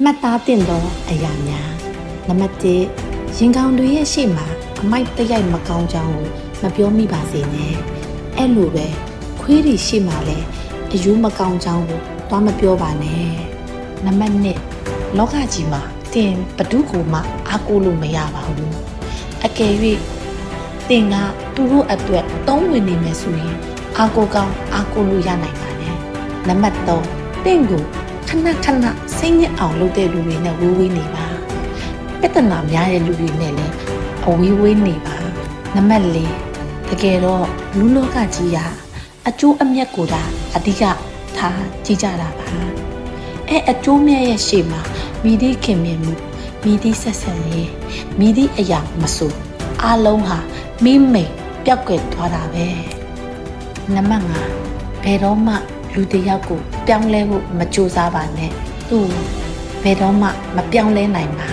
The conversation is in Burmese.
မှတ်သားတင်သောအရာများနံပါတ်1ရင်ကောင်တွေရဲ့ရှေ့မှာအမိုက်တရိုက်မကောင်းကြောင်းကိုမပြောမိပါစေနဲ့အဲ့လိုပဲခွေးတွေရှေ့မှာလည်းအယူမကောင်းကြောင်းကိုသွားမပြောပါနဲ့နံပါတ်2လောကကြီးမှာတင်ဘဒုကိုမှအားကိုးလို့မရပါဘူးအကယ်၍တင်ကသူတို့အတွက်သုံးဝင်နေမယ်ဆိုရင်အားကိုးကောင်းအားကိုးလို့ရနိုင်ပါတယ်နံပါတ်3တင်ကိုခဏခဏစိတ်ညစ်အောင်လုပ်တဲ့လူတွေနဲ့ဝေးနေပါပြဿနာများတဲ့လူတွေနဲ့လည်းအဝေးနေပါနံပါတ်4တကယ်တော့လူလောကကြီးကအကျိုးအမြတ်ကိုသာအဓိကထားကြည့်ကြတာပါအကျိုးမြတ်ရဲ့ရှေ့မှာမိသည့်ခင်မြင်မှုမိသည့်ဆက်ဆံရေးမိသည့်အရာမဆိုအလုံးဟာမိမိန်ပျောက်ကွယ်သွားတာပဲနံပါတ်5ဘယ်တော့မှလူတစ်ယောက်ကိုပြောင်းလဲဖို့မကြိုးစားပါနဲ့သူ့ဘယ်တော့မှမပြောင်းလဲနိုင်ပါ